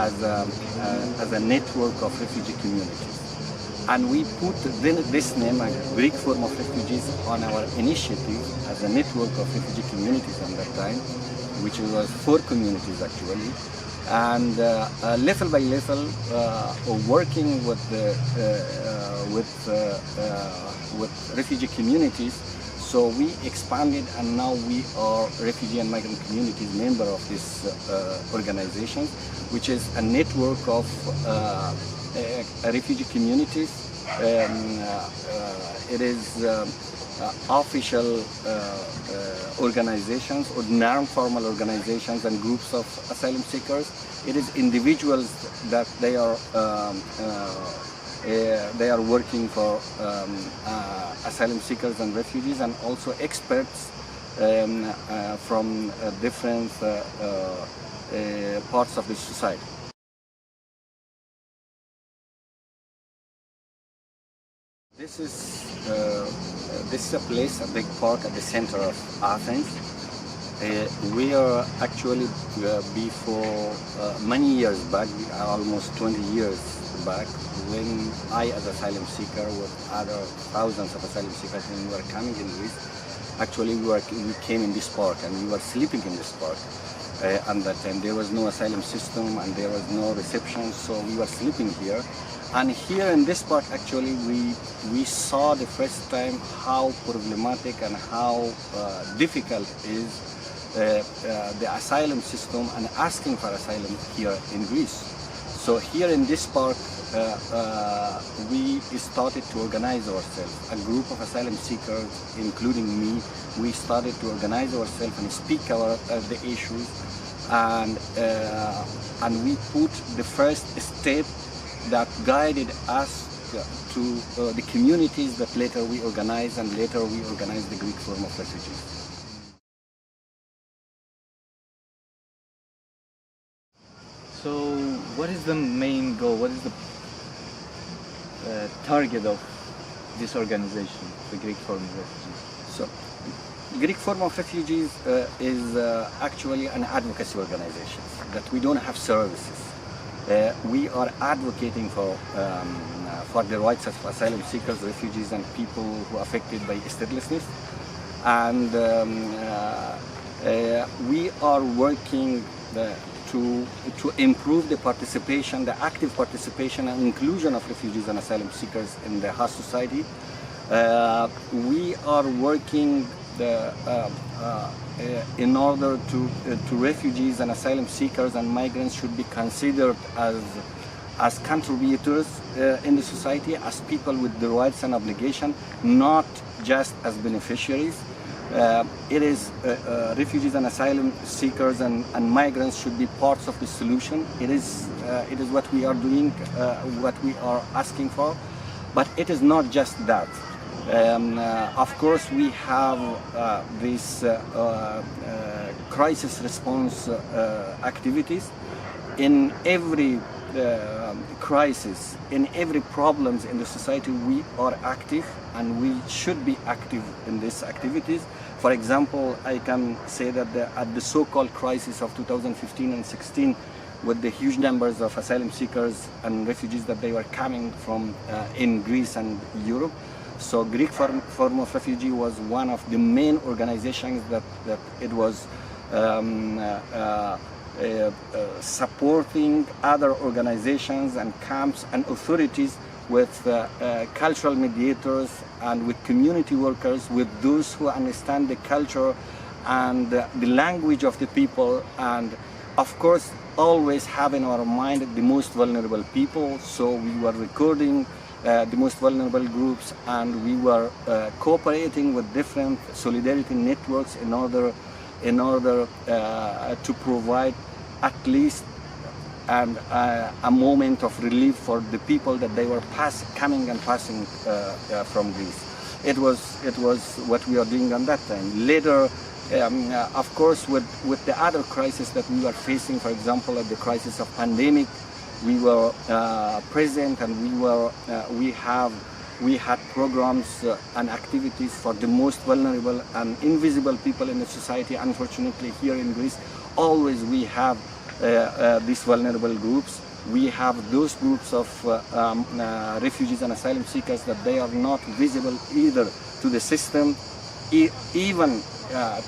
as a network of refugee communities. And we put this name, a Greek form of refugees, on our initiative as a network of refugee communities at that time, which was 4 communities actually. And little by little, working with refugee communities, so we expanded, and now we are refugee and migrant communities member of this organization, which is a network of refugee communities. It is official organizations or non-formal organizations and groups of asylum seekers. It is individuals that they are working for asylum seekers and refugees, and also experts from different parts of the society. This is a place, a big park at the center of Athens. We are actually before many years back, almost 20 years back, when I, as asylum seeker, with other thousands of asylum seekers, when we were coming in Greece, actually we came in this park and we were sleeping in this park. At that time there was no asylum system and there was no reception, so we were sleeping here. And here in this park, actually, we saw the first time how problematic and how difficult is the asylum system and asking for asylum here in Greece. So here in this park, we started to organize ourselves. A group of asylum seekers, including me, we started to organize ourselves and speak the issues, and we put the first step that guided us to the communities that later we organized, and later we organized the Greek form of refugees. So what is the main goal, what is the target of this organization, the Greek form of refugees? So, Greek form of refugees is actually an advocacy organization, that we don't have services. We are advocating for the rights of asylum seekers, refugees, and people who are affected by statelessness. And we are working to improve the participation, the active participation and inclusion of refugees and asylum seekers in the host society. We are working in order to refugees and asylum seekers and migrants should be considered as contributors in the society, as people with the rights and obligation, not just as beneficiaries. It is refugees and asylum seekers and migrants should be parts of the solution. It is what we are doing, what we are asking for, but it is not just that. Of course, we have these crisis response activities. In every crisis, in every problems in the society, we are active, and we should be active in these activities. For example, I can say that at the so-called crisis of 2015 and 16, with the huge numbers of asylum seekers and refugees that they were coming from in Greece and Europe, so Greek form of refugee was one of the main organizations that it was supporting other organizations and camps and authorities with cultural mediators and with community workers, with those who understand the culture and the language of the people, and of course always have in our mind the most vulnerable people. So we were recording the most vulnerable groups, and we were cooperating with different solidarity networks in order to provide at least a moment of relief for the people that they were coming and passing from Greece. It was what we are doing at that time. Later, of course, with the other crisis that we were facing, for example, at the crisis of pandemic, we were present, and we had programs and activities for the most vulnerable and invisible people in the society. Unfortunately, here in Greece, always we have these vulnerable groups. We have those groups of refugees and asylum seekers that they are not visible either to the system, even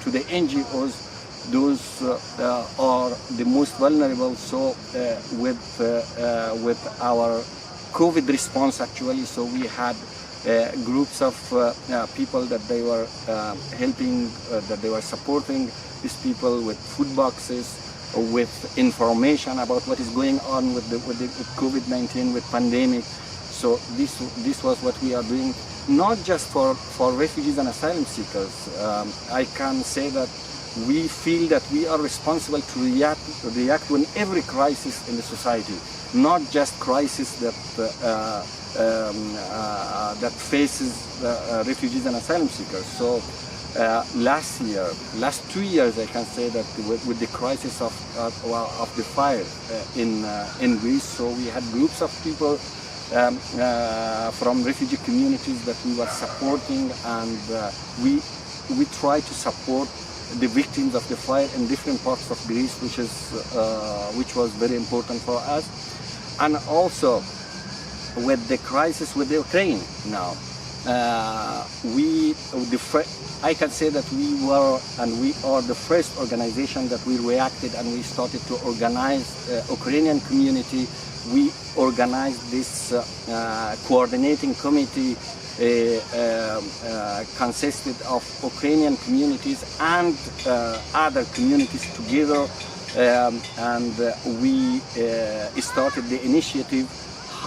to the NGOs. Those are the most vulnerable. So with our COVID response, actually, so we had groups of people that they were helping, that they were supporting these people with food boxes, with information about what is going on with COVID-19, with pandemic. So this was what we are doing, not just for refugees and asylum seekers. I can say that we feel that we are responsible to react when every crisis in the society, not just crisis that that faces refugees and asylum seekers. So last 2 years, I can say that with the crisis of the fire in Greece, so we had groups of people from refugee communities that we were supporting, and we try to support the victims of the fire in different parts of Greece, which was very important for us. And also with the crisis with the Ukraine now, I can say that we were and we are the first organization that we reacted, and we started to organize Ukrainian community. We organized this coordinating committee consisted of Ukrainian communities and other communities together, and we started the initiative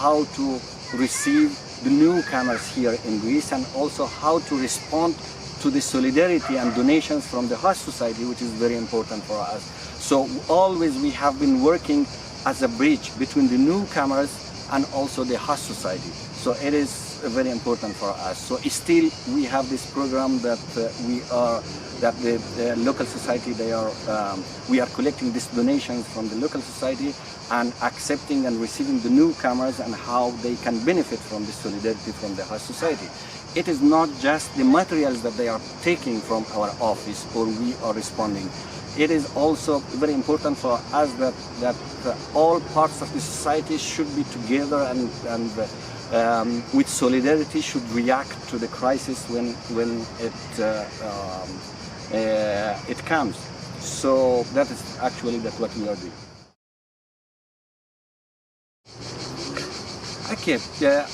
how to receive the newcomers here in Greece, and also how to respond to the solidarity and donations from the host society, which is very important for us. So always we have been working as a bridge between the newcomers and also the host society. So it is very important for us. So still we have this program that the local society, we are collecting these donations from the local society and accepting and receiving the newcomers and how they can benefit from the solidarity from the host society. It is not just the materials that they are taking from our office or we are responding. It is also very important for us that all parts of the society should be together and with solidarity should react to the crisis when it comes. So that is actually what we are doing. Okay,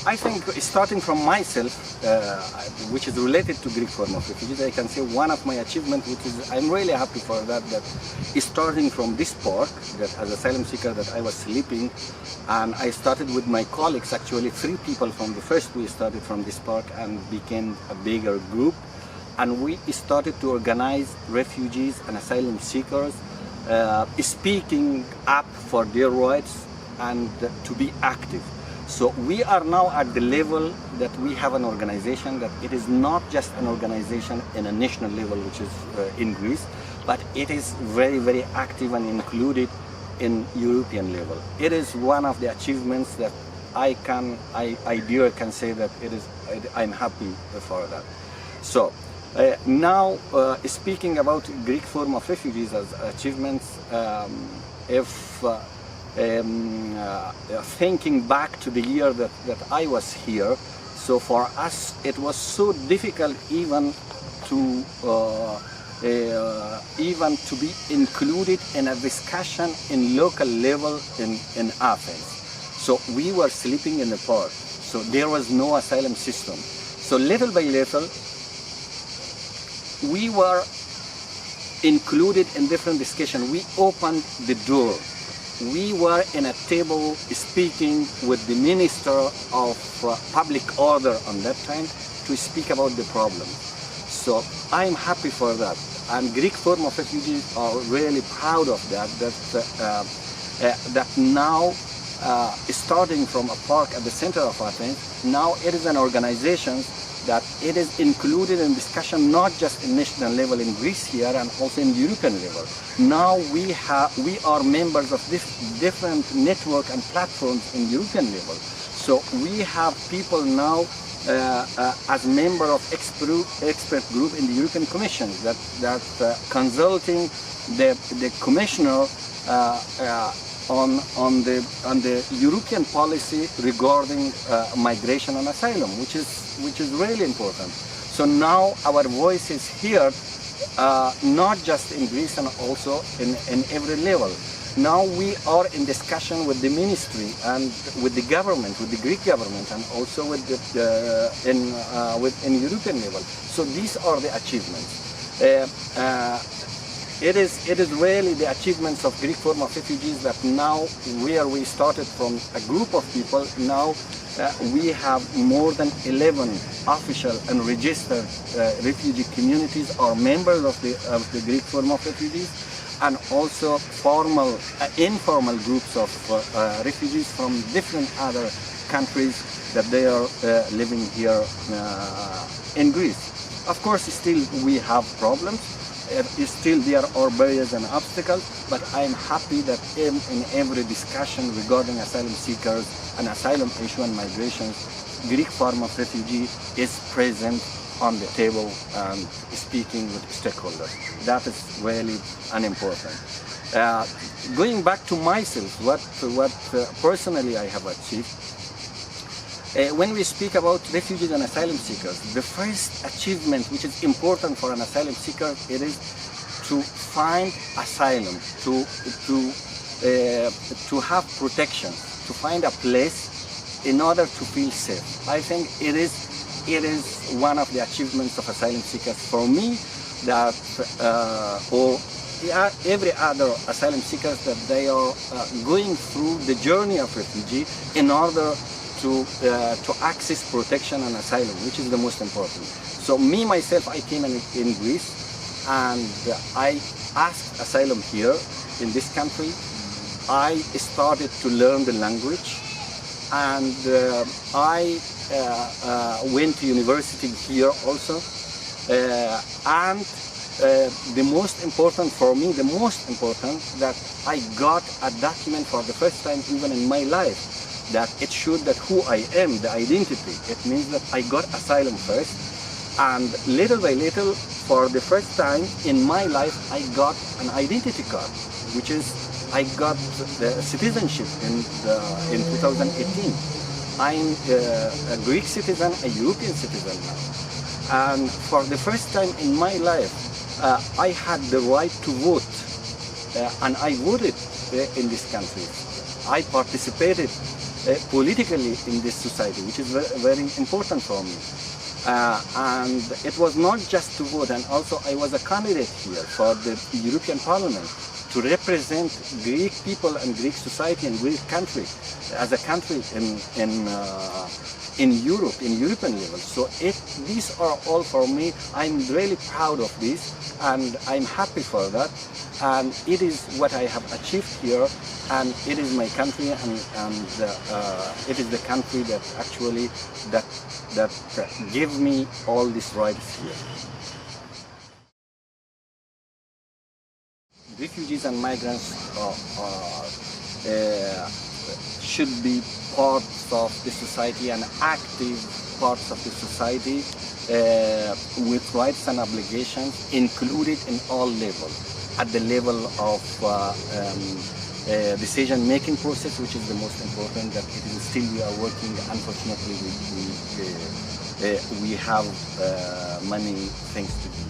I think starting from myself, which is related to Greek form of refugees, I can say one of my achievements, which is I'm really happy for that is starting from this park, that as asylum seeker that I was sleeping, and I started with my colleagues, actually 3 people from the first, we started from this park and became a bigger group, and we started to organize refugees and asylum seekers, speaking up for their rights and to be active. So we are now at the level that we have an organization that it is not just an organization in a national level, which is in Greece, but it is very, very active and included in European level. It is one of the achievements that I dare can say that I'm happy for that. So now speaking about Greek form of refugees as achievements, thinking back to the year that I was here, so for us it was so difficult even to be included in a discussion in local level in Athens. So we were sleeping in the park, so there was no asylum system. So little by little we were included in different discussions. We opened the door. We were in a table speaking with the Minister of Public Order on that time to speak about the problem. So I'm happy for that. And Greek form of refugees are really proud of that, that now, starting from a park at the center of Athens, now it is an organization that it is included in discussion not just in national level in Greece here and also in European level. Now we are members of different network and platforms in European level. So we have people now as member of expert group in the European Commission that consulting the commissioner on the European policy regarding migration and asylum, which is really important. So now our voice is heard, not just in Greece and also in every level. Now we are in discussion with the ministry and with the government, with the Greek government, and also with in European level. So these are the achievements. It is really the achievements of Greek form of refugees that now, where we started from a group of people, now we have more than 11 official and registered refugee communities or members of the Greek form of refugees, and also formal, informal groups of refugees from different other countries that they are living here in Greece. Of course, still we have problems. Still there are barriers and obstacles, but I'm happy that in every discussion regarding asylum seekers and asylum issue and migrations, Greek form of refugee is present on the table and speaking with stakeholders. That is really unimportant. Going back to myself, what personally I have achieved, when we speak about refugees and asylum seekers, the first achievement which is important for an asylum seeker, it is to find asylum, to have protection, to find a place in order to feel safe. I think it is one of the achievements of asylum seekers for me, that or every other asylum seekers, that they are going through the journey of refugee in order to access protection and asylum, which is the most important. So me myself, I came in Greece and I asked asylum here in this country. I started to learn the language, and I went to university here also, and the most important for me, the most important, that I got a document for the first time even in my life, that it showed that who I am, the identity. It means that I got asylum first, and little by little, for the first time in my life, I got an identity card, which is, I got the citizenship in 2018. I'm a Greek citizen, a European citizen now. And for the first time in my life, I had the right to vote, and I voted in this country. I participated politically in this society, which is very important for me. And it was not just to vote, and also I was a candidate here for the European Parliament to represent Greek people and Greek society and Greek country as a country in Europe, in European level. So these are all for me. I'm really proud of this, and I'm happy for that. And it is what I have achieved here, and it is my country, and it is the country that actually that give me all these rights here. Refugees and migrants should be parts of the society and active parts of the society with rights and obligations included in all levels. At the level of decision-making process, which is the most important, that it is still we are working. Unfortunately, we have many things to do.